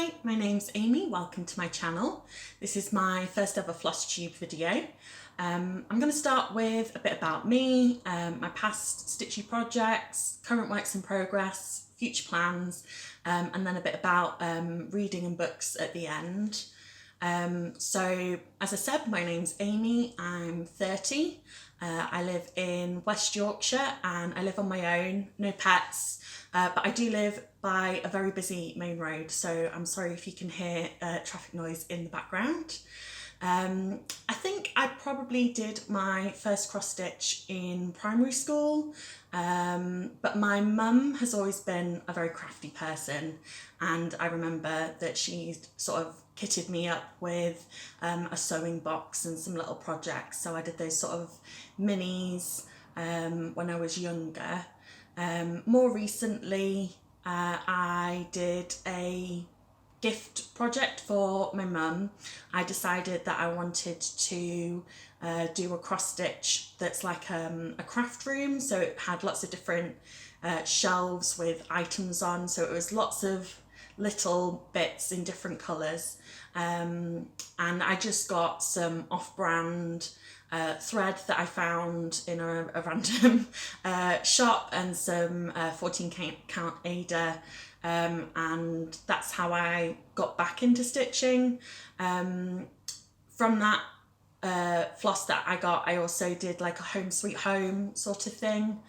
Hi, my name's Amy. Welcome to my channel. This is my first ever Flosstube video. I'm going to start with a bit about me, my past stitchy projects, current works in progress, future plans, and then a bit about reading and books at the end. So as I said, my name's Amy, I'm 30, I live in West Yorkshire and I live on my own, no pets, but I do live by a very busy main road, so I'm sorry if you can hear traffic noise in the background. I think I probably did my first cross stitch in primary school, but my mum has always been a very crafty person, and I remember that she sort of kitted me up with a sewing box and some little projects, so I did those sort of minis when I was younger. More recently I did a gift project for my mum. I decided that I wanted to do a cross stitch that's like a craft room, so it had lots of different shelves with items on, so it was lots of little bits in different colours, and I just got some off-brand thread that I found in a random shop and some 14 count Ada, and that's how I got back into stitching. From that floss that I got, I also did like a home sweet home sort of thing,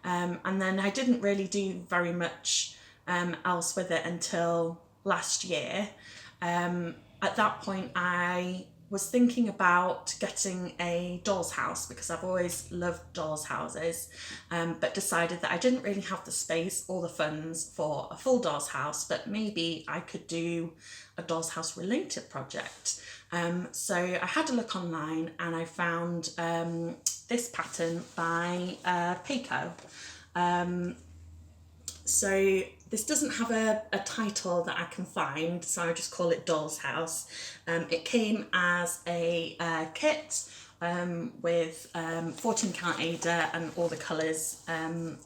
and then I didn't really do very much else with it until last year. At that point I was thinking about getting a doll's house because I've always loved doll's houses, but decided that I didn't really have the space or the funds for a full doll's house, but maybe I could do a doll's house related project. So I had a look online and I found this pattern by Pako. So this doesn't have a title that I can find, so I just call it Doll's House. It came as a kit with 14 count Ada and all the colours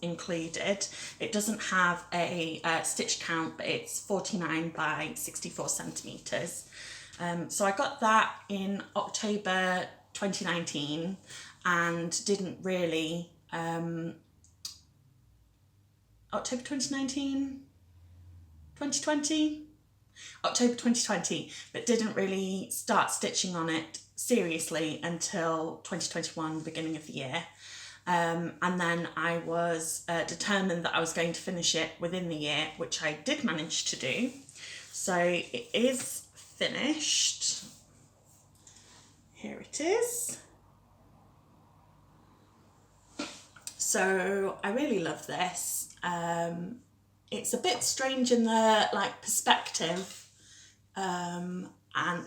included. It doesn't have a stitch count, but it's 49 by 64 centimetres. So I got that in October 2019 and didn't really October 2019, 2020? October 2020, but didn't really start stitching on it seriously until 2021, beginning of the year. And then I was determined that I was going to finish it within the year, which I did manage to do. So it is finished. Here it is. So I really love this. It's a bit strange in the perspective, and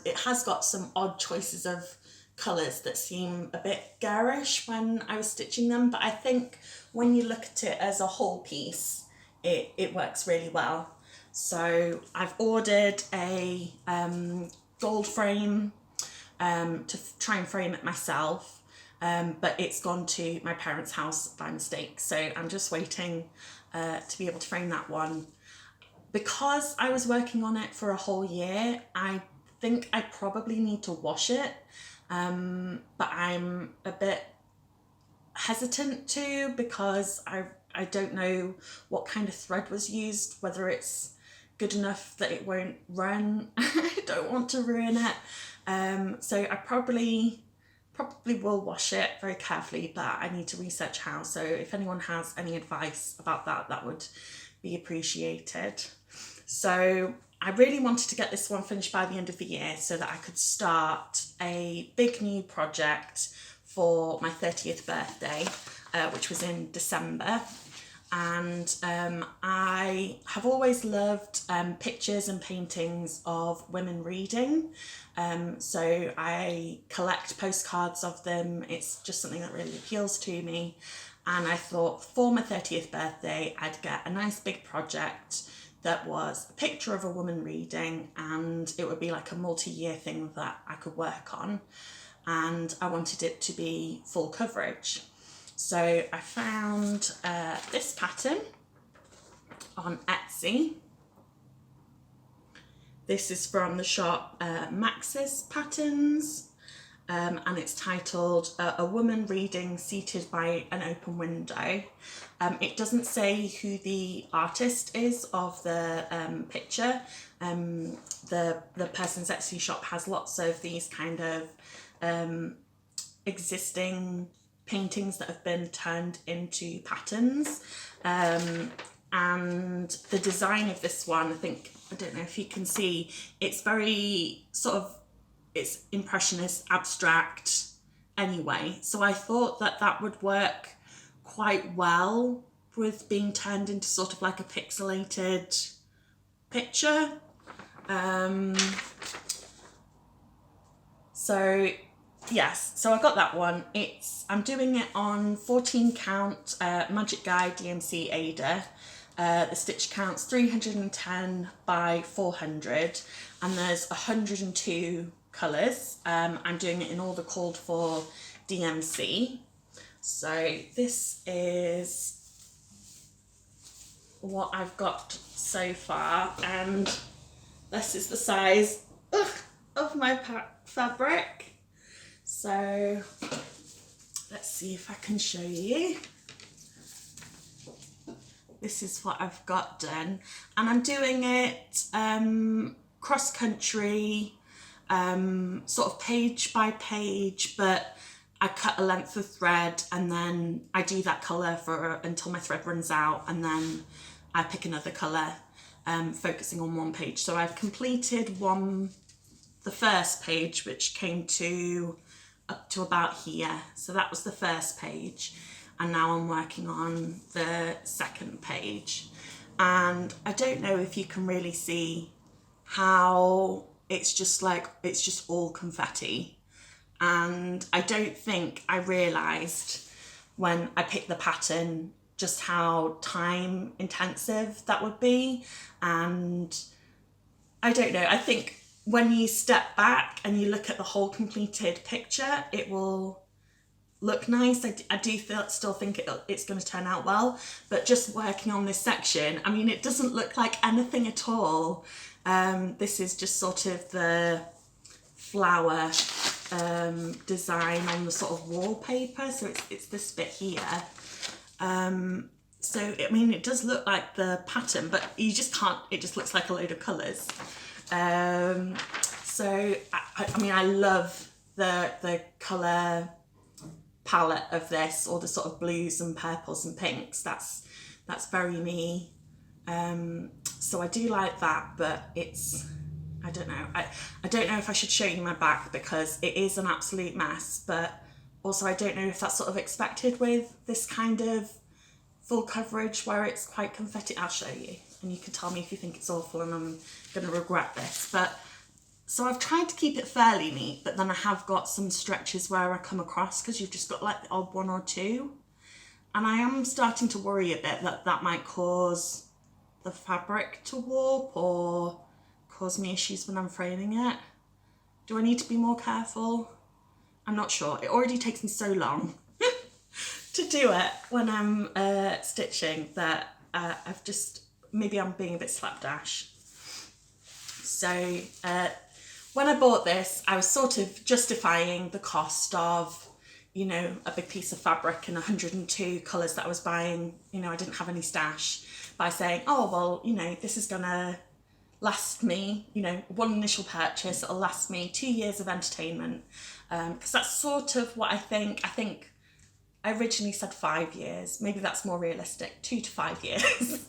it has got some odd choices of colours that seem a bit garish when I was stitching them, but I think when you look at it as a whole piece, it works really well. So I've ordered a gold frame to try and frame it myself, but it's gone to my parents' house by mistake, so I'm just waiting to be able to frame that one. Because I was working on it for a whole year, I think I probably need to wash it, but I'm a bit hesitant to, because I don't know what kind of thread was used, whether it's good enough that it won't run. I don't want to ruin it, so I probably will wash it very carefully, but I need to research how. So if anyone has any advice about that, that would be appreciated. So I really wanted to get this one finished by the end of the year so that I could start a big new project for my 30th birthday, which was in December. And I have always loved pictures and paintings of women reading, so I collect postcards of them. It's just something that really appeals to me, and I thought for my 30th birthday I'd get a nice big project that was a picture of a woman reading, and it would be like a multi-year thing that I could work on, and I wanted it to be full coverage. So I found this pattern on Etsy. This is from the shop Maxispatterns, and it's titled A Woman Reading Seated by an Open Window. It doesn't say who the artist is of the picture. The person's Etsy shop has lots of these kind of existing paintings that have been turned into patterns. And the design of this one, I don't know if you can see, it's very sort of, it's impressionist, abstract anyway. So I thought that that would work quite well with being turned into sort of like a pixelated picture. So yes, so I got that one. I'm doing it on 14 count Magic Guide DMC Ada. The stitch count's 310 by 400 and there's 102 colours. I'm doing it in all the called for DMC. So this is what I've got so far, and this is the size of my fabric. So let's see if I can show you. This is what I've got done, and I'm doing it cross country, sort of page by page, but I cut a length of thread and then I do that colour until my thread runs out, and then I pick another colour, focusing on one page. So I've completed the first page, which came up to about here. So that was the first page. And now I'm working on the second page. And I don't know if you can really see how it's just all confetti. And I don't think I realised when I picked the pattern just how time intensive that would be. And I don't know, I think when you step back and you look at the whole completed picture, it will look nice. I do still think it's going to turn out well, but just working on this section, I mean, it doesn't look like anything at all. This is just sort of the flower design on the sort of wallpaper, so it's this bit here. So I mean, it does look like the pattern, but you just can't, it just looks like a load of colours. So I mean, I love the colour palette of this, all the sort of blues and purples and pinks. That's very me. So I do like that, but I don't know. I don't know if I should show you my back because it is an absolute mess, but also I don't know if that's sort of expected with this kind of full coverage where it's quite confetti. I'll show you and you can tell me if you think it's awful and I'm going to regret this. But so I've tried to keep it fairly neat, but then I have got some stretches where I come across because you've just got like the odd one or two. And I am starting to worry a bit that might cause the fabric to warp or cause me issues when I'm framing it. Do I need to be more careful? I'm not sure. It already takes me so long to do it when I'm stitching that I've just, maybe I'm being a bit slapdash. So when I bought this, I was sort of justifying the cost of, you know, a big piece of fabric and 102 colours that I was buying. You know, I didn't have any stash, by saying, oh, well, you know, this is gonna last me, you know, one initial purchase, it'll last me 2 years of entertainment. Because that's sort of what I think. I think I originally said 5 years, maybe that's more realistic, 2 to 5 years.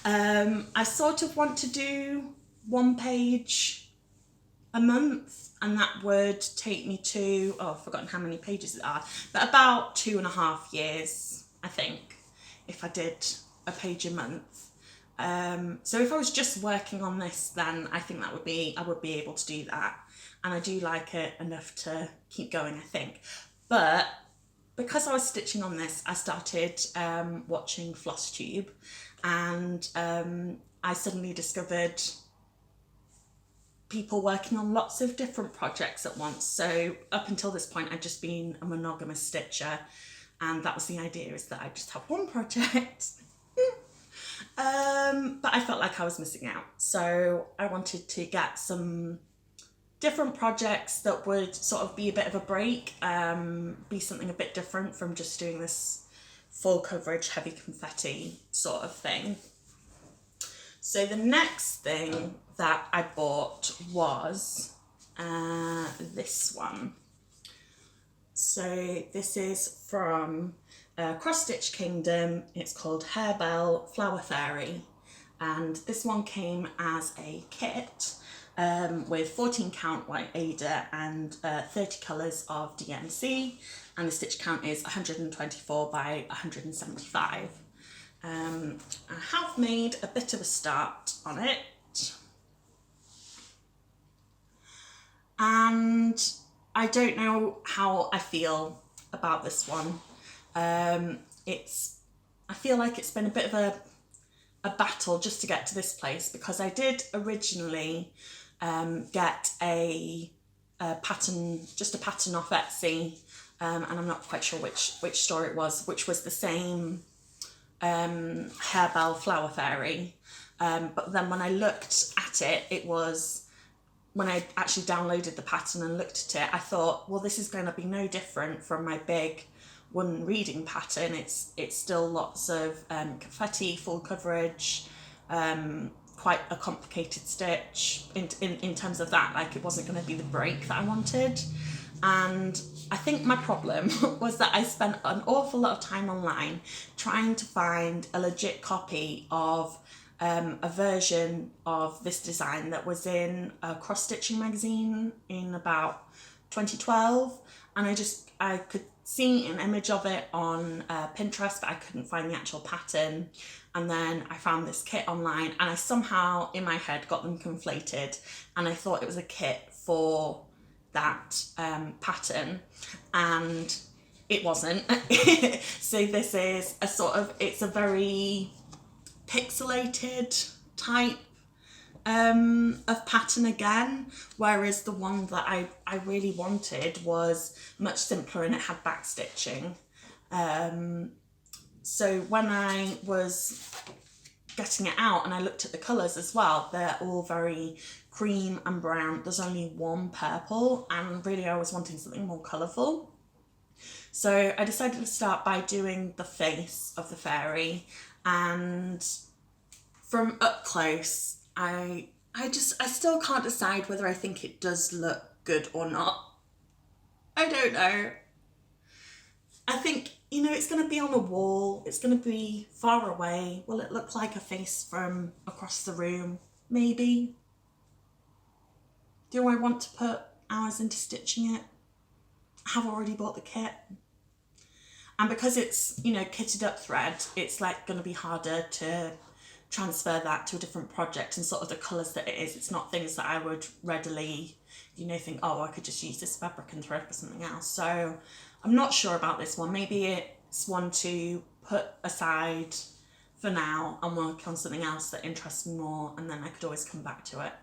I sort of want to do one page a month, and that would take me to, oh, I've forgotten how many pages there are, but about 2.5 years, I think, if I did a page a month. So if I was just working on this, then I think I would be able to do that. And I do like it enough to keep going, I think. But because I was stitching on this, I started watching Flosstube, and I suddenly discovered people working on lots of different projects at once. So up until this point, I'd just been a monogamous stitcher, and that was the idea, is that I just have one project. But I felt like I was missing out. So I wanted to get some different projects that would sort of be a bit of a break, be something a bit different from just doing this full coverage, heavy confetti sort of thing. So the next thing that I bought was this one. So this is from Cross Stitch Kingdom. It's called Harebell Flower Fairy, and this one came as a kit with 14 count white Ada and 30 colours of DMC, and the stitch count is 124 by 175. I have made a bit of a start on it, and I don't know how I feel about this one. I feel like it's been a bit of a battle just to get to this place, because I did originally get a pattern, just a pattern off Etsy, and I'm not quite sure which store it was, which was the same Harebell Flower Fairy, but then when I looked at it, it was, when I actually downloaded the pattern and looked at it, I thought, well, this is going to be no different from my big one reading pattern. It's still lots of confetti, full coverage, quite a complicated stitch in terms of that. Like, it wasn't going to be the break that I wanted. And I think my problem was that I spent an awful lot of time online trying to find a legit copy of a version of this design that was in a cross-stitching magazine in about 2012, and I could see an image of it on Pinterest, but I couldn't find the actual pattern. And then I found this kit online, and I somehow in my head got them conflated, and I thought it was a kit for that pattern, and it wasn't. So this is a sort of, it's a very pixelated type of pattern again, whereas the one that I really wanted was much simpler and it had back stitching. So when I was getting it out and I looked at the colours as well, they're all very cream and brown. There's only one purple, and really I was wanting something more colourful. So I decided to start by doing the face of the fairy, and from up close, I still can't decide whether I think it does look good or not. I don't know. I think, you know, it's going to be on a wall, it's going to be far away. Will it look like a face from across the room? Maybe. Do I want to put hours into stitching it? I have already bought the kit. And because it's, you know, kitted up thread, it's like going to be harder to transfer that to a different project, and sort of the colours that it is, it's not things that I would readily, you know, think, oh, I could just use this fabric and thread for something else. So I'm not sure about this one. Maybe it's one to put aside for now and work on something else that interests me more, and then I could always come back to it.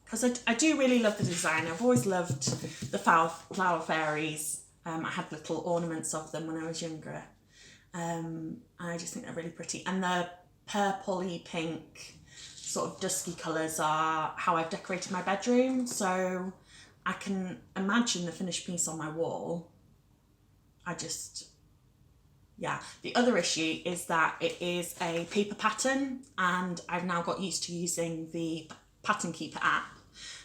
Because I do really love the design. I've always loved the flower fairies. I had little ornaments of them when I was younger. I just think they're really pretty, and the purpley pink sort of dusky colours are how I've decorated my bedroom, so I can imagine the finished piece on my wall. Yeah. The other issue is that it is a paper pattern, and I've now got used to using the Pattern Keeper app,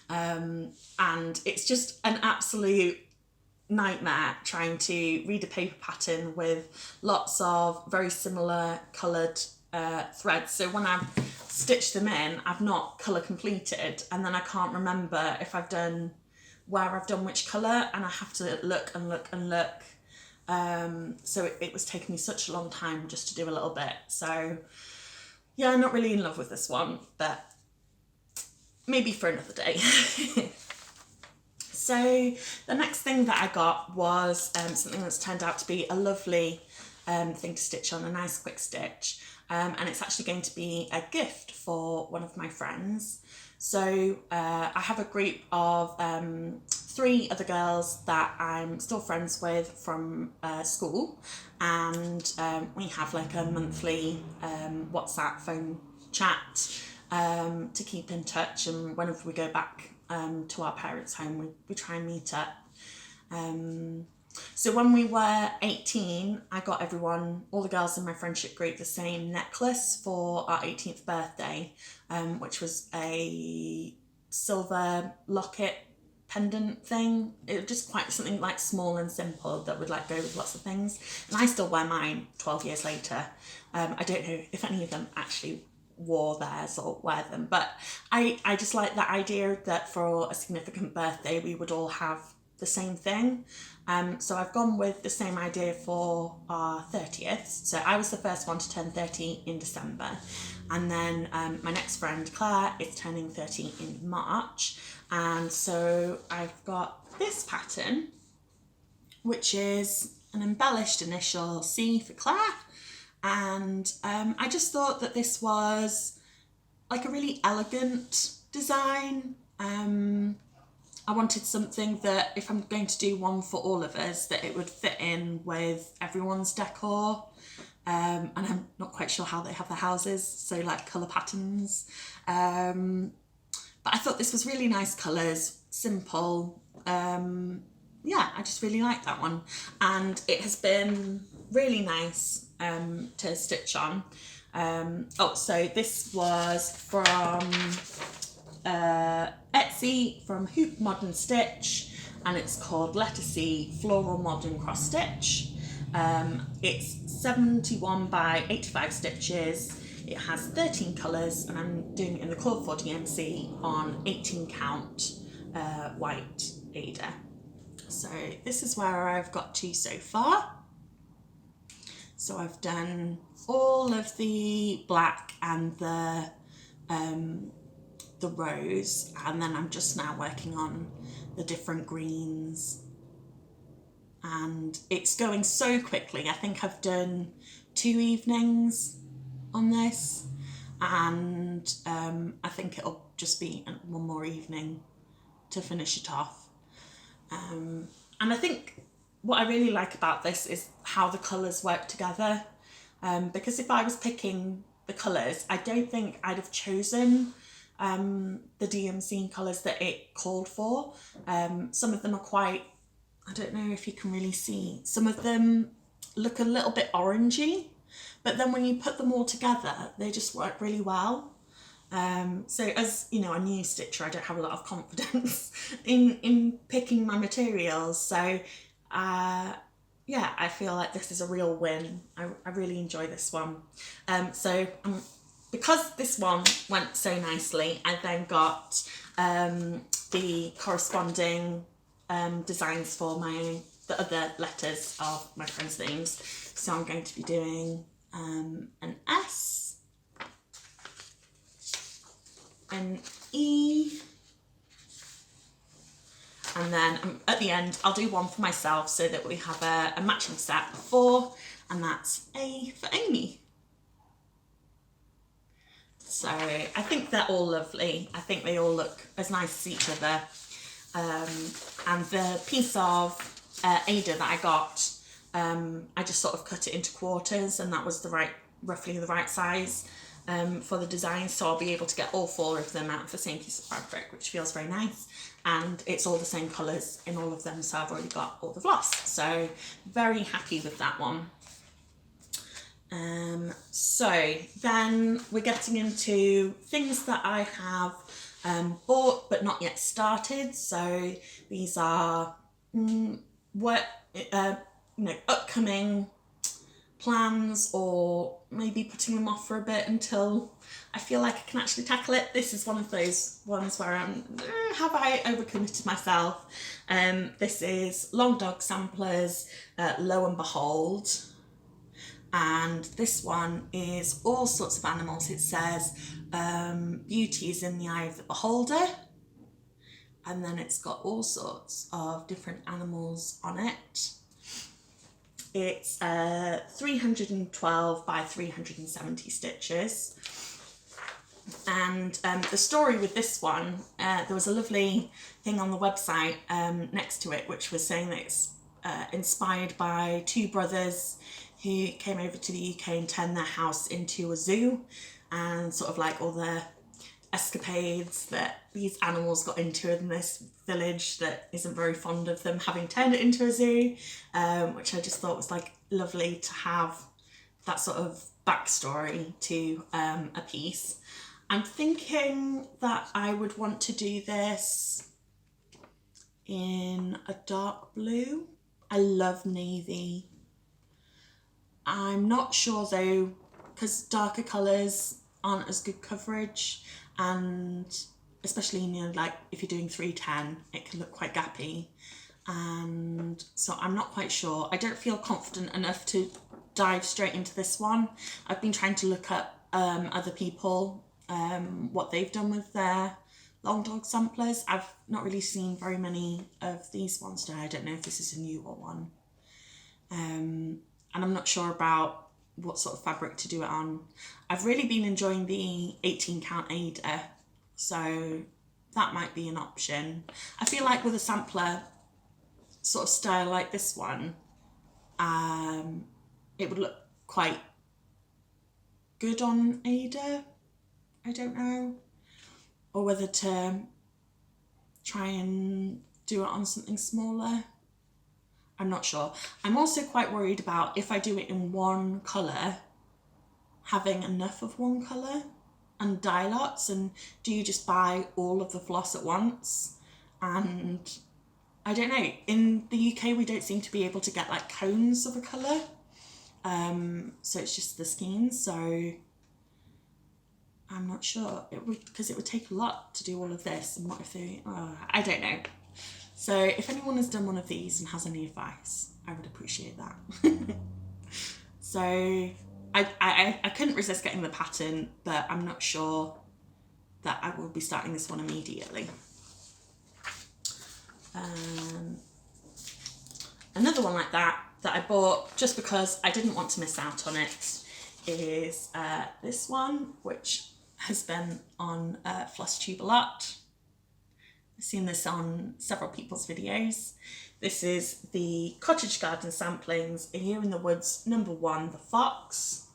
and it's just an absolute nightmare trying to read a paper pattern with lots of very similar coloured threads. So when I've stitched them in, I've not colour completed, and then I can't remember if I've done, where I've done which colour, and I have to look and look and look. So it was taking me such a long time just to do a little bit. So yeah, I'm not really in love with this one, but maybe for another day. So the next thing that I got was something that's turned out to be a lovely thing to stitch on, a nice quick stitch, and it's actually going to be a gift for one of my friends. So I have a group of 3 other girls that I'm still friends with from school, and we have like a monthly WhatsApp phone chat to keep in touch, and whenever we go back to our parents' home, we try and meet up. So when we were 18, I got everyone, all the girls in my friendship group, the same necklace for our 18th birthday, which was a silver locket pendant thing. It was just quite something like small and simple that would like go with lots of things. And I still wear mine 12 years later. I don't know if any of them actually wore theirs or wear them, but I just like the idea that for a significant birthday we would all have the same thing. So I've gone with the same idea for our 30th. So I was the first one to turn 30 in December, and then my next friend Claire is turning 30 in March, and so I've got this pattern, which is an embellished initial C for Claire, and I just thought that this was like a really elegant design. I wanted something that, if I'm going to do one for all of us, that it would fit in with everyone's decor. And I'm not quite sure how they have the houses, so like colour patterns. But I thought this was really nice colours, simple. Yeah, I just really like that one. And it has been really nice to stitch on. So this was from Etsy, from Hoop Modern Stitch, and it's called Letter C Floral Modern Cross Stitch. It's 71 by 85 stitches. It has 13 colours, and I'm doing it in the Cord 4 DMC on 18 count white Ada. So this is where I've got to so far. So I've done all of the black and the rose, and then I'm just now working on the different greens, and it's going so quickly. I think I've done 2 evenings on this, and I think it'll just be one more evening to finish it off. And I think what I really like about this is how the colours work together, because if I was picking the colours, I don't think I'd have chosen the DMC colours that it called for. Some of them are quite, I don't know if you can really see, some of them look a little bit orangey, but then when you put them all together, they just work really well. So as you know, a new stitcher, I don't have a lot of confidence in picking my materials. So yeah, I feel like this is a real win. I really enjoy this one. Because this one went so nicely, I then got the corresponding designs for the other letters of my friends' names. So I'm going to be doing an S, an E, and then at the end I'll do one for myself so that we have a matching set of 4, and that's A for Amy. So I think they're all lovely. I think they all look as nice as each other. And the piece of Ada that I got, I just sort of cut it into quarters, and that was roughly the right size for the design. So I'll be able to get all 4 of them out of the same piece of fabric, which feels very nice. And it's all the same colours in all of them, so I've already got all the floss. So very happy with that one. So then we're getting into things that I have bought but not yet started. So these are upcoming plans, or maybe putting them off for a bit until I feel like I can actually tackle it. This is one of those ones where have I overcommitted myself? This is Long Dog Samplers, Lo and Behold. And this one is all sorts of animals. It says beauty is in the eye of the beholder, and then it's got all sorts of different animals on it. It's 312 by 370 stitches, and And the story with this one, there was a lovely thing on the website next to it, which was saying that it's inspired by two brothers who came over to the UK and turned their house into a zoo, and sort of like all the escapades that these animals got into in this village that isn't very fond of them having turned it into a zoo, which I just thought was like lovely to have that sort of backstory to a piece. I'm thinking that I would want to do this in a dark blue. I love navy. I'm not sure though, because darker colours aren't as good coverage, and especially, you know, like if you're doing 310, it can look quite gappy, and so I'm not quite sure. I don't feel confident enough to dive straight into this one. I've been trying to look up other people, what they've done with their long dog samplers. I've not really seen very many of these ones today. I don't know if this is a newer one. And I'm not sure about what sort of fabric to do it on. I've really been enjoying the 18 count Ada, so that might be an option. I feel like with a sampler sort of style like this one, it would look quite good on Ada. I don't know. Or whether to try and do it on something smaller. I'm not sure. I'm also quite worried about, if I do it in one colour, having enough of one colour and dye lots, and do you just buy all of the floss at once? And I don't know, in the UK we don't seem to be able to get like cones of a colour, so it's just the skeins, so I'm not sure. It would, because it would take a lot to do all of this, and what if they, I don't know. So if anyone has done one of these and has any advice, I would appreciate that. So I couldn't resist getting the pattern, but I'm not sure that I will be starting this one immediately. Another one like that I bought just because I didn't want to miss out on it is this one, which has been on Flosstube a lot. I've seen this on several people's videos. This is the Cottage Garden Samplings Here in the Woods #1, the Fox.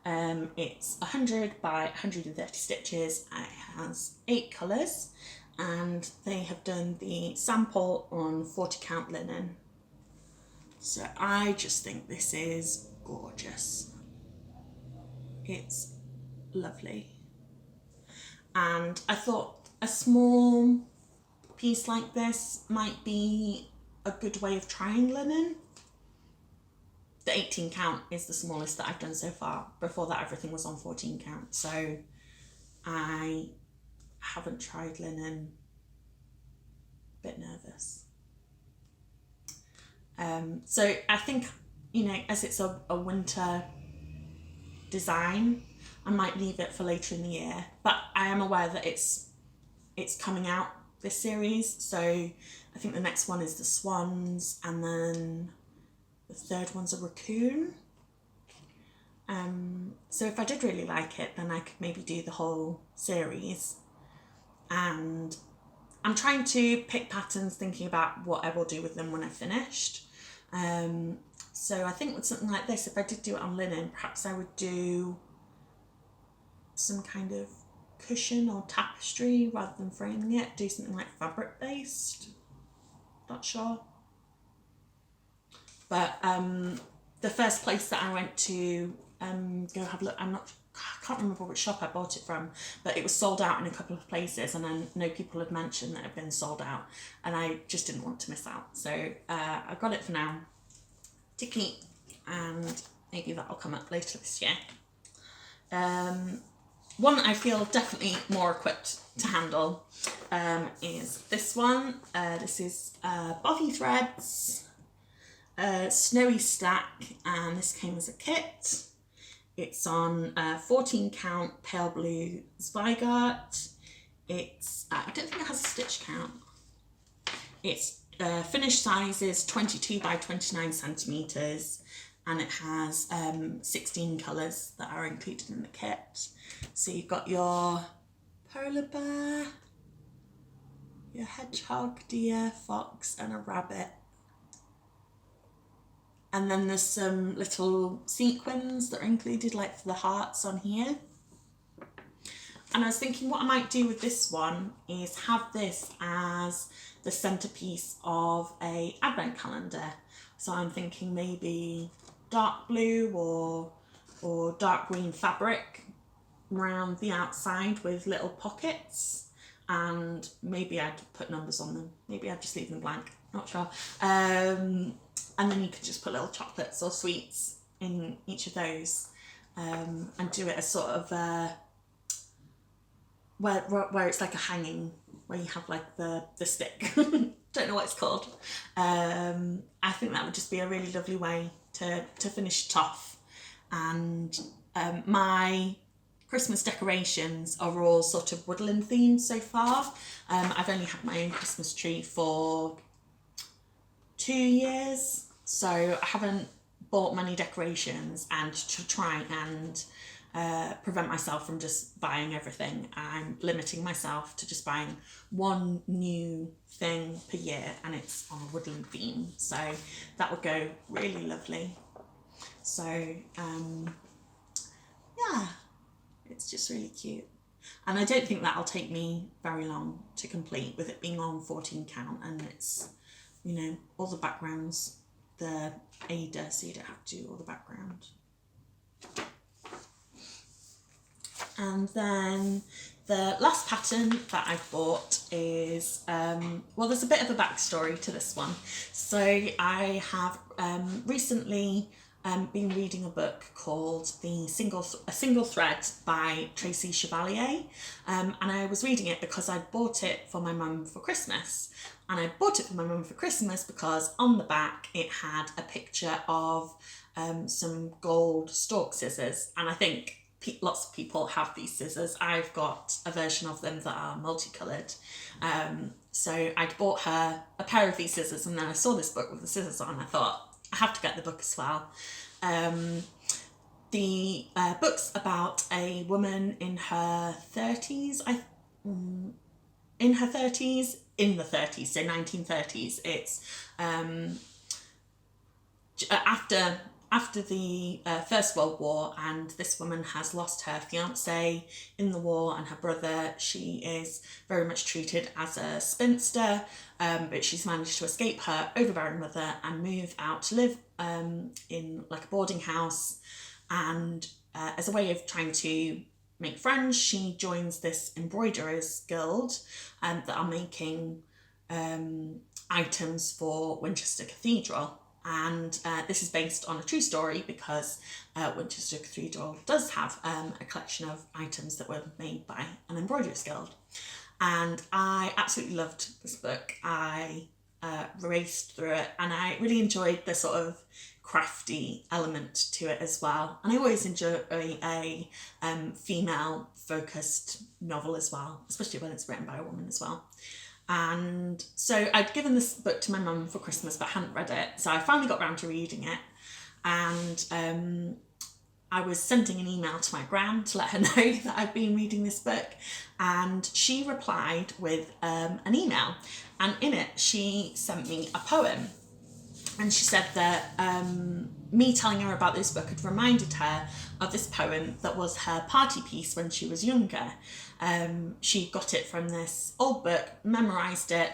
It's 100 by 130 stitches. It has 8 colours, and they have done the sample on 40 count linen. So I just think this is gorgeous. It's lovely. And I thought a small piece like this might be a good way of trying linen. The 18 count is the smallest that I've done so far. Before that, everything was on 14 count. So I haven't tried linen. A bit nervous. So I think, you know, as it's a winter design, I might leave it for later in the year. But I am aware that it's coming out, this series, so I think the next one is the swans, and then the third one's a raccoon. So if I did really like it, then I could maybe do the whole series. And I'm trying to pick patterns, thinking about what I will do with them when I've finished. So I think with something like this, if I did do it on linen, perhaps I would do some kind of cushion or tapestry rather than framing it. Do something like fabric based. Not sure. But the first place that I went to go have a look, I can't remember which shop I bought it from, but it was sold out in a couple of places, and I know people had mentioned that it had been sold out, and I just didn't want to miss out. So I got it for now to keep, and maybe that'll come up later this year. One that I feel definitely more equipped to handle is this one. This is Bothy threads, snowy stack, and this came as a kit. It's on 14 count pale blue Zweigart. It's, I don't think it has a stitch count. It's finished size is 22 by 29 centimetres, and it has 16 colours that are included in the kit. So you've got your polar bear, your hedgehog, deer, fox and a rabbit. And then there's some little sequins that are included, like for the hearts on here. And I was thinking what I might do with this one is have this as the centerpiece of a advent calendar. So I'm thinking maybe dark blue or dark green fabric around the outside with little pockets, and maybe I'd put numbers on them. Maybe I'd just leave them blank, not sure. And then you could just put little chocolates or sweets in each of those, and do it as sort of where it's like a hanging, where you have like the stick. Don't know what it's called. I think that would just be a really lovely way to finish it off. And my Christmas decorations are all sort of woodland themed so far. I've only had my own Christmas tree for 2 years, so I haven't bought many decorations, and to try and prevent myself from just buying everything, I'm limiting myself to just buying one new thing per year, and it's on a woodland theme, so that would go really lovely. So yeah, it's just really cute, and I don't think that'll take me very long to complete, with it being on 14 count, and it's, you know, all the backgrounds, the Ada, so you don't have to do all the background. And then the last pattern that I've bought is, well, there's a bit of a backstory to this one. So I have recently been reading a book called A Single Thread by Tracy Chevalier, and I was reading it because I bought it for my mum for Christmas. And I bought it for my mum for Christmas because on the back it had a picture of some gold stalk scissors, and I think lots of people have these scissors. I've got a version of them that are multicoloured. So I'd bought her a pair of these scissors, and then I saw this book with the scissors on. I thought, I have to get the book as well. The book's about a woman in her 30s, in the 30s, so 1930s. It's after the First World War, and this woman has lost her fiance in the war and her brother. She is very much treated as a spinster, but she's managed to escape her overbearing mother and move out to live in like a boarding house. And as a way of trying to make friends, she joins this embroiderers guild that are making items for Winchester Cathedral. And this is based on a true story, because Winchester Cathedral does have a collection of items that were made by an embroiderers guild. And I absolutely loved this book. I raced through it, and I really enjoyed the sort of crafty element to it as well. And I always enjoy a female focused novel as well, especially when it's written by a woman as well. And so I'd given this book to my mum for Christmas, but hadn't read it. So I finally got round to reading it, and I was sending an email to my gran to let her know that I'd been reading this book, and she replied with an email, and in it she sent me a poem. And she said that me telling her about this book had reminded her of this poem that was her party piece when she was younger. She got it from this old book, memorised it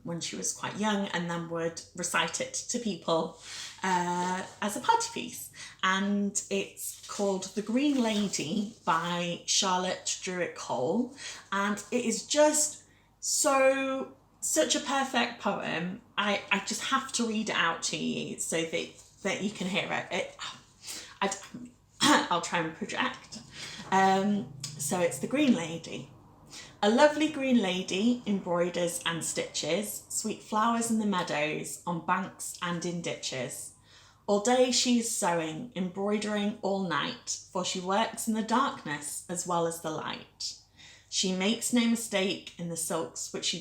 when she was quite young, and then would recite it to people as a party piece. And it's called The Green Lady by Charlotte Druitt Cole. And it is just such a perfect poem. I just have to read it out to you so that you can hear it. I'll try and project. So it's The Green Lady. A lovely green lady embroiders and stitches sweet flowers in the meadows, on banks and in ditches. All day she is sewing, embroidering all night, for she works in the darkness as well as the light. She makes no mistake in the silks which she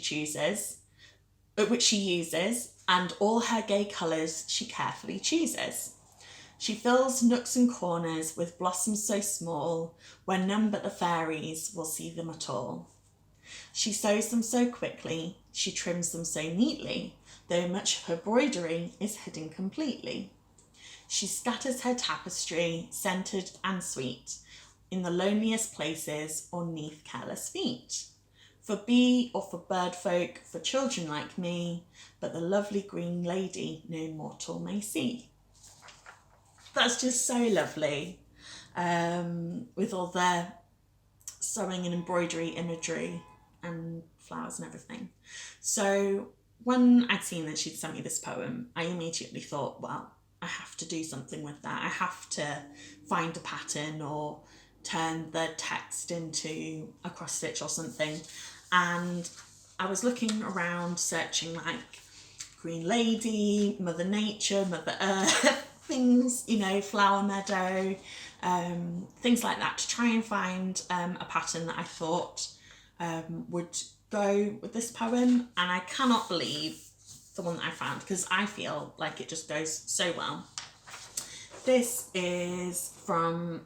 uses, and all her gay colours she carefully chooses. She fills nooks and corners with blossoms so small, where none but the fairies will see them at all. She sews them so quickly, she trims them so neatly, though much of her embroidery is hidden completely. She scatters her tapestry, scented and sweet, in the loneliest places or 'neath careless feet. For bee or for bird folk, for children like me, but the lovely green lady no mortal may see. That's just so lovely, with all their sewing and embroidery imagery and flowers and everything. So when I'd seen that she'd sent me this poem, I immediately thought, well, I have to do something with that. I have to find a pattern or turn the text into a cross stitch or something. And I was looking around searching like Green Lady, Mother Nature, Mother Earth, things, you know, Flower Meadow, things like that, to try and find a pattern that I thought would go with this poem. And I cannot believe the one that I found, because I feel like it just goes so well. This is from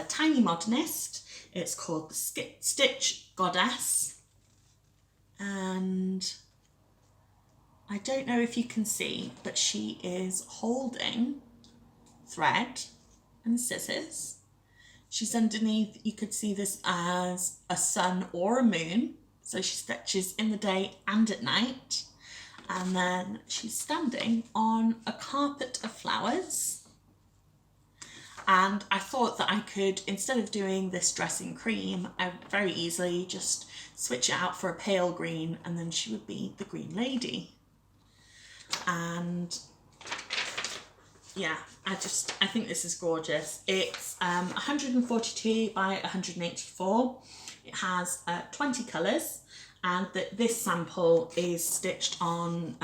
Tiny Modernist. It's called the Stitch Goddess. And I don't know if you can see, but she is holding thread and scissors. She's underneath, you could see this as a sun or a moon. So she stitches in the day and at night. And then she's standing on a carpet of flowers. And I thought that I could, instead of doing this dress in cream, I would very easily just switch it out for a pale green, and then she would be the Green Lady. And yeah, I think this is gorgeous. It's 142 by 184. It has 20 colours, and this sample is stitched on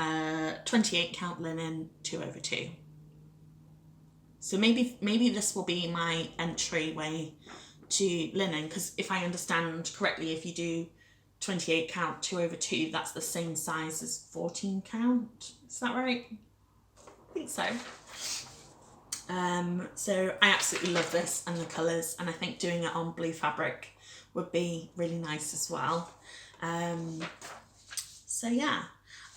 28 count linen 2/2. So maybe this will be my entryway to linen, because if I understand correctly, if you do 28 count 2/2, that's the same size as 14 count. Is that right? I think so. So I absolutely love this and the colours, and I think doing it on blue fabric would be really nice as well. So yeah,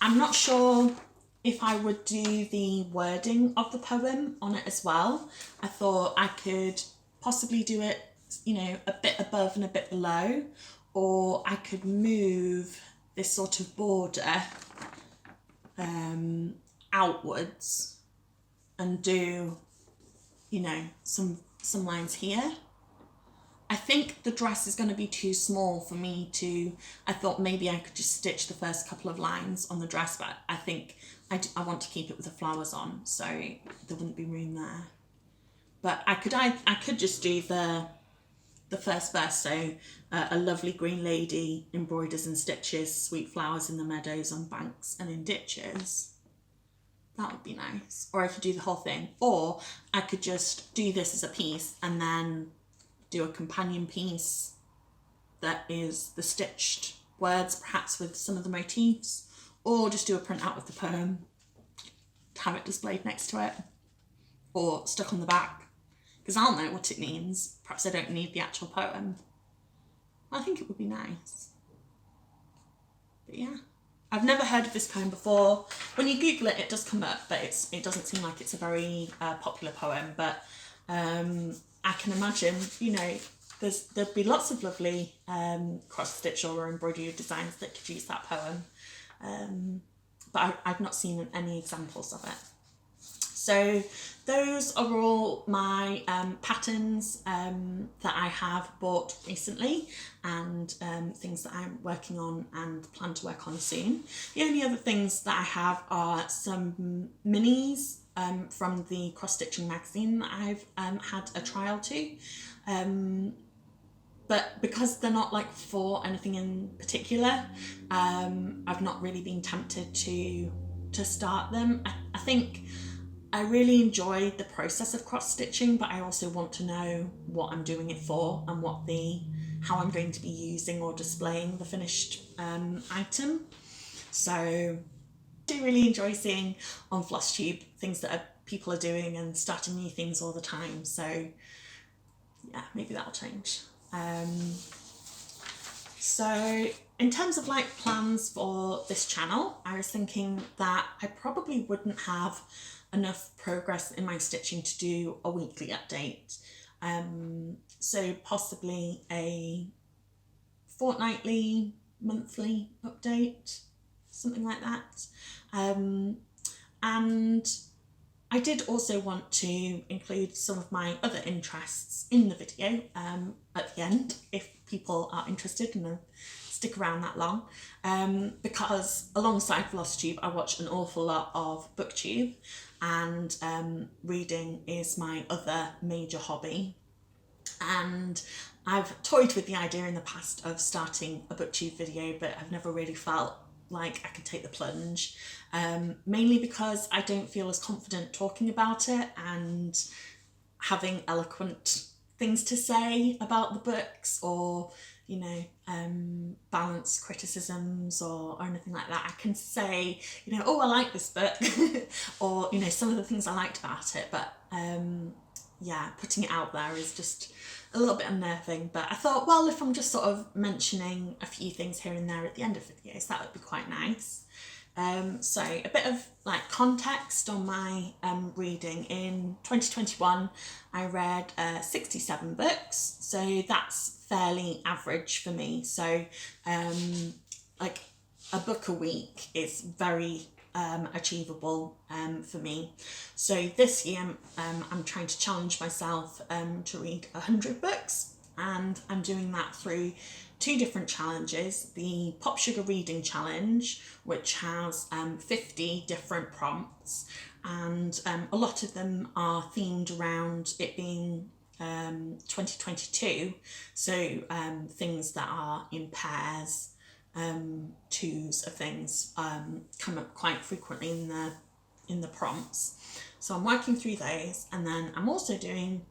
I'm not sure if I would do the wording of the poem on it as well. I thought I could possibly do it, you know, a bit above and a bit below, or I could move this sort of border outwards and do, you know, some lines here. I think the dress is going to be too small for me to, I thought maybe I could just stitch the first couple of lines on the dress, but I think I want to keep it with the flowers on, so there wouldn't be room there. But I could just do the first verse, so a lovely green lady embroiders and stitches sweet flowers in the meadows, on banks and in ditches. That would be nice. Or I could do the whole thing, or I could just do this as a piece and then do a companion piece that is the stitched words, perhaps with some of the motifs, or just do a printout of the poem, have it displayed next to it, or stuck on the back, because I'll know what it means. Perhaps I don't need the actual poem. I think it would be nice. But yeah, I've never heard of this poem before. When you Google it, it does come up, but it doesn't seem like it's a very popular poem. But I can imagine, you know, there'd be lots of lovely cross-stitch or embroidery designs that could use that poem. But I've not seen any examples of it. So those are all my patterns that I have bought recently, and things that I'm working on and plan to work on soon. The only other things that I have are some minis from the cross stitching magazine that I've had a trial to. But because they're not like for anything in particular, I've not really been tempted to start them. I think I really enjoy the process of cross stitching, but I also want to know what I'm doing it for and how I'm going to be using or displaying the finished item. So I do really enjoy seeing on Flosstube things that people are doing and starting new things all the time. So yeah, maybe that'll change. So in terms of like plans for this channel, I was thinking that I probably wouldn't have enough progress in my stitching to do a weekly update. So possibly a fortnightly, monthly update, something like that. And I did also want to include some of my other interests in the video at the end, if people are interested and stick around that long, because alongside Flosstube I watch an awful lot of booktube, and reading is my other major hobby. And I've toyed with the idea in the past of starting a booktube video, but I've never really felt like I can take the plunge, mainly because I don't feel as confident talking about it and having eloquent things to say about the books, or you know, balanced criticisms or anything like that. I can say, you know, oh, I like this book, or you know, some of the things I liked about it, but yeah, putting it out there is just a little bit unnerving. But I thought, well, if I'm just sort of mentioning a few things here and there at the end of videos, that would be quite nice. So a bit of like context on my reading. In 2021 I read 67 books, so that's fairly average for me. So like a book a week is very achievable for me. So this year I'm trying to challenge myself to read 100 books, and I'm doing that through two different challenges. The Pop Sugar Reading Challenge, which has 50 different prompts, and a lot of them are themed around it being 2022, so things that are in pairs, twos of things come up quite frequently in the prompts. So I'm working through those, and then I'm also doing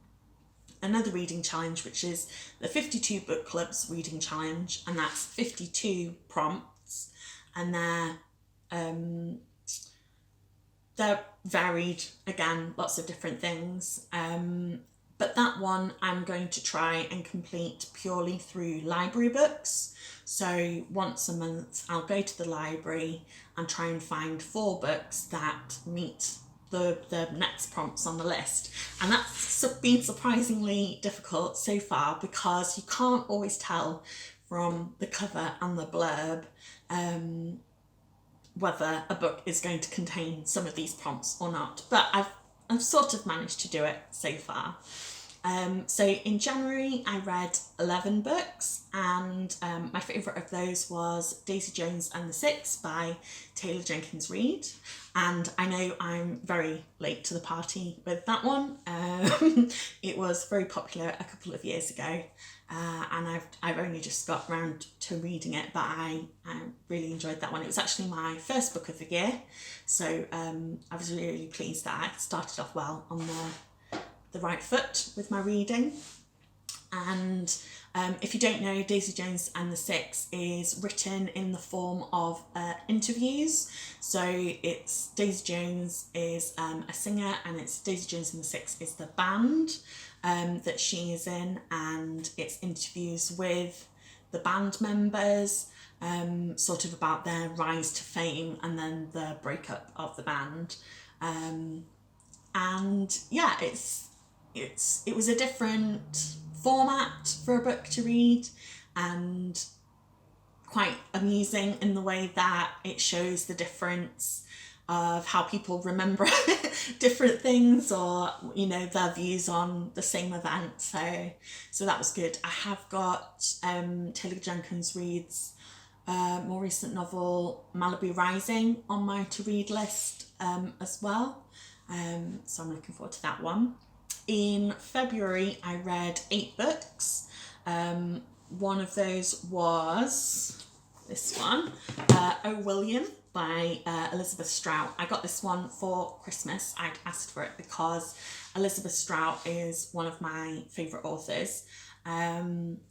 another reading challenge, which is the 52 Book Clubs Reading Challenge, and that's 52 prompts, and they're varied, again, lots of different things. But that one I'm going to try and complete purely through library books. So once a month I'll go to the library and try and find 4 books that meet the next prompts on the list. And that's been surprisingly difficult so far, because you can't always tell from the cover and the blurb whether a book is going to contain some of these prompts or not. But I've sort of managed to do it so far. So in January I read 11 books, and my favourite of those was Daisy Jones and the Six by Jenkins Reid, and I know I'm very late to the party with that one. It was very popular a couple of years ago, and I've only just got round to reading it, but I really enjoyed that one. It was actually my first book of the year, so I was really pleased that I started off well on the right foot with my reading. And if you don't know, Daisy Jones and the Six is written in the form of interviews. So it's Daisy Jones is a singer, and it's Daisy Jones and the Six is the band that she is in, and it's interviews with the band members, sort of about their rise to fame and then the breakup of the band. And yeah, it was a different format for a book to read, and quite amusing in the way that it shows the difference of how people remember different things, or you know, their views on the same event. So that was good. I have got Jenkins Reid's more recent novel Malibu Rising on my to read list as well, so I'm looking forward to that one. In February I read 8 books. One of those was this one, Oh William by Elizabeth Strout. I got this one for Christmas. I'd asked for it because Elizabeth Strout is one of my favourite authors.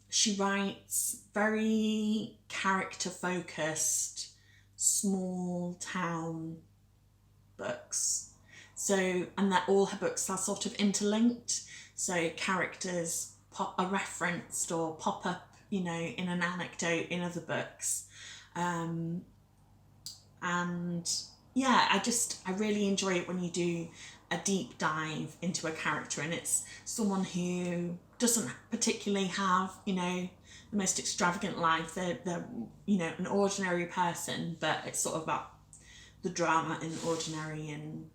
She writes very character focused, small town books. So, and that all her books are sort of interlinked. So characters are referenced or pop up, you know, in an anecdote in other books. And yeah, I really enjoy it when you do a deep dive into a character and it's someone who doesn't particularly have, you know, the most extravagant life. They're you know, an ordinary person, but it's sort of about the drama in ordinary and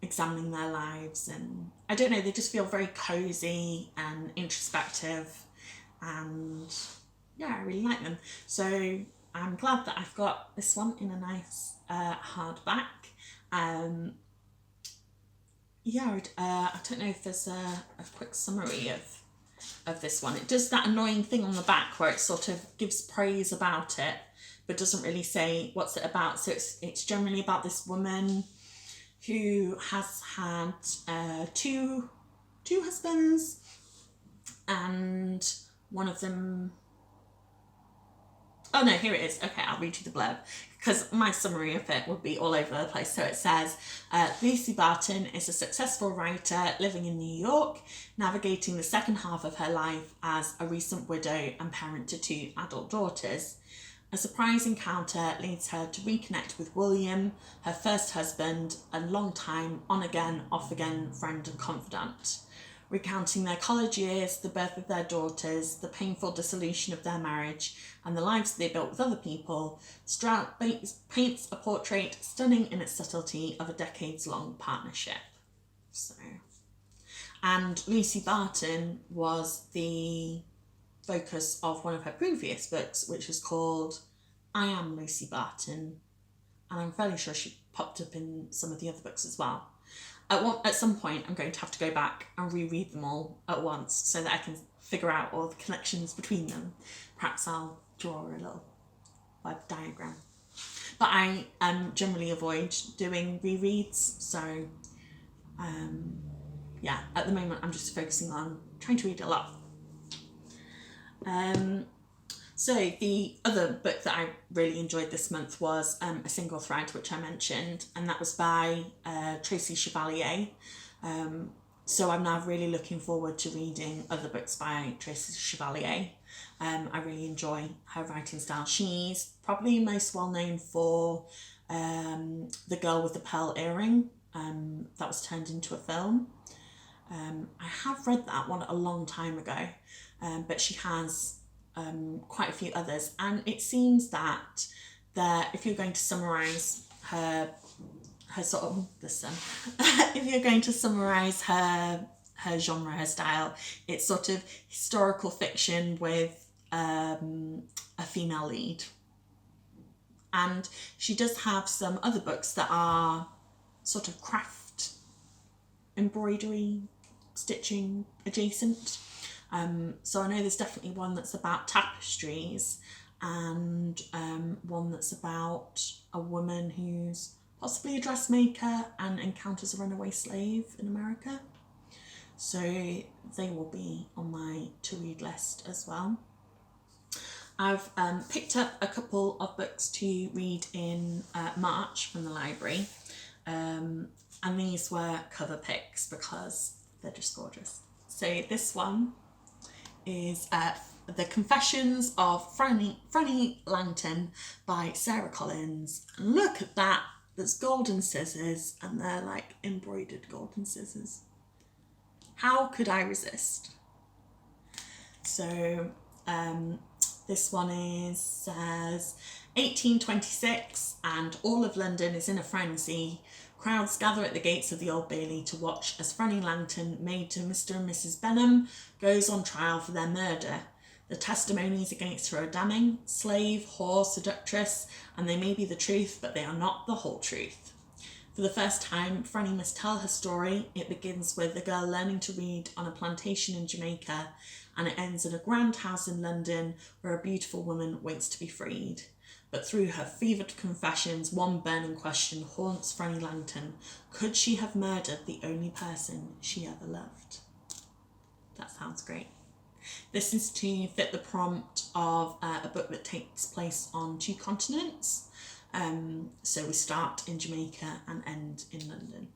examining their lives. And I don't know, they just feel very cozy and introspective, and yeah, I really like them. So I'm glad that I've got this one in a nice hardback. Yeah, I don't know if there's a quick summary of this one. It does that annoying thing on the back where it sort of gives praise about it, but doesn't really say what's it about. So it's generally about this woman who has had two husbands, and one of them... Oh no, here it is. Okay, I'll read you the blurb because my summary of it would be all over the place. So it says, Lucy Barton is a successful writer living in New York, navigating the second half of her life as a recent widow and parent to 2 adult daughters. A surprise encounter leads her to reconnect with William, her first husband, a long-time on-again, off-again friend and confidant. Recounting their college years, the birth of their daughters, the painful dissolution of their marriage, and the lives they built with other people, Strout paints a portrait stunning in its subtlety of a decades-long partnership. So, and Lucy Barton was the focus of one of her previous books, which was called I Am Lucy Barton, and I'm fairly sure she popped up in some of the other books as well. At some point, I'm going to have to go back and reread them all at once so that I can figure out all the connections between them. Perhaps I'll draw a little web diagram. But I generally avoid doing rereads, so yeah, at the moment I'm just focusing on trying to read a lot. So the other book that I really enjoyed this month was A Single Thread, which I mentioned, and that was by Tracy Chevalier. So I'm now really looking forward to reading other books by Tracy Chevalier. I really enjoy her writing style. She's probably most well known for The Girl with the Pearl Earring, that was turned into a film. I have read that one a long time ago, but she has quite a few others, and it seems that if you're going to summarise her sort of if you're going to summarise her genre, her style, it's sort of historical fiction with a female lead. And she does have some other books that are sort of craft, embroidery, stitching adjacent. So I know there's definitely one that's about tapestries, and one that's about a woman who's possibly a dressmaker and encounters a runaway slave in America. So they will be on my to-read list as well. I've picked up a couple of books to read in March from the library, and these were cover picks because they're just gorgeous. So this one is The Confessions of Frannie Langton by Sara Collins. And look at that, there's golden scissors, and they're like embroidered golden scissors. How could I resist? So this one says 1826 and all of London is in a frenzy. Crowds gather at the gates of the Old Bailey to watch as Frannie Langton, maid to Mr. and Mrs. Benham, goes on trial for their murder. The testimonies against her are damning: slave, whore, seductress, and they may be the truth, but they are not the whole truth. For the first time, Frannie must tell her story. It begins with the girl learning to read on a plantation in Jamaica, and it ends in a grand house in London where a beautiful woman waits to be freed. But through her fevered confessions, one burning question haunts Frannie Langton. Could she have murdered the only person she ever loved? That sounds great. This is to fit the prompt of a book that takes place on 2 continents. So we start in Jamaica and end in London.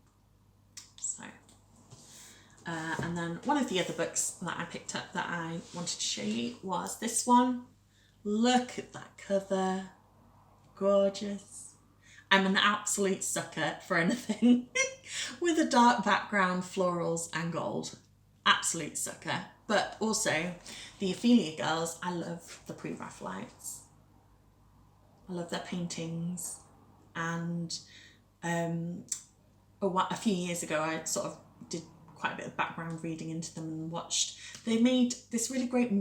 And then one of the other books that I picked up that I wanted to show you was this one. Look at that cover. Gorgeous. I'm an absolute sucker for anything with a dark background, florals and gold. Absolute sucker. But also the Ophelia girls, I love the pre-Raphaelites. I love their paintings. And a few years ago I sort of did quite a bit of background reading into them and watched. They made this really great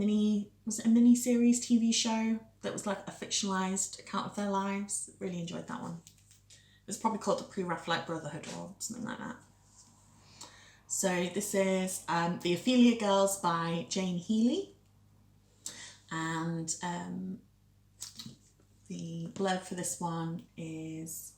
was it a mini series TV show that was like a fictionalized account of their lives. Really enjoyed that one. It was probably called the Pre-Raphaelite Brotherhood or something like that. So this is the Ophelia Girls by Jane Healey, and the blurb for this one is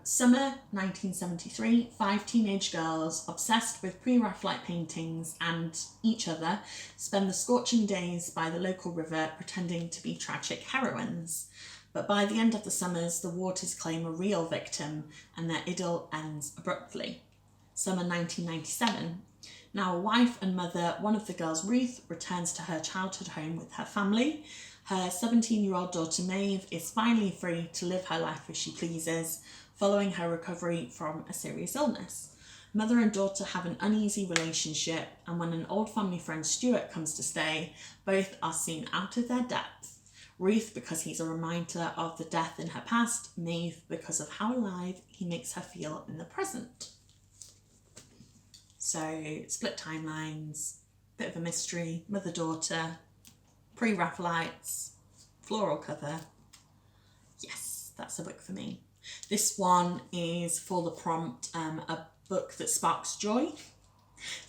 summer 1973, 5 teenage girls obsessed with pre-Raphaelite paintings and each other spend the scorching days by the local river pretending to be tragic heroines. But by the end of the summers, the waters claim a real victim and their idyll ends abruptly. Summer 1997. Now a wife and mother, one of the girls, Ruth, returns to her childhood home with her family. Her 17-year-old daughter Maeve is finally free to live her life as she pleases, following her recovery from a serious illness. Mother and daughter have an uneasy relationship, and when an old family friend Stuart comes to stay, both are seen out of their depth. Ruth because he's a reminder of the death in her past, Maeve because of how alive he makes her feel in the present. So split timelines, bit of a mystery, mother-daughter, pre-Raphaelites, floral cover. Yes, that's a book for me. This one is for the prompt, a book that sparks joy.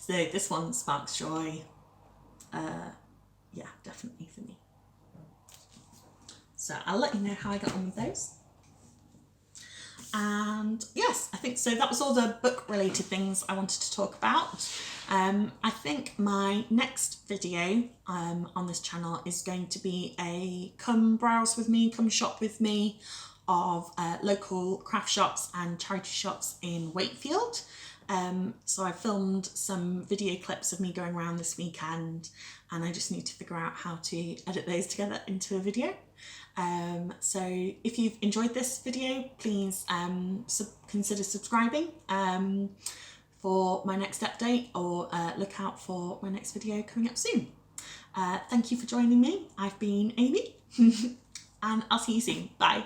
So this one sparks joy. Yeah, definitely for me. So I'll let you know how I got on with those. And yes, I think so. That was all the book related things I wanted to talk about. I think my next video on this channel is going to be a come browse with me, come shop with me of local craft shops and charity shops in Wakefield. So I filmed some video clips of me going around this weekend, and I just need to figure out how to edit those together into a video. So if you've enjoyed this video, please consider subscribing for my next update, or look out for my next video coming up soon. Thank you for joining me. I've been Amy and I'll see you soon. Bye.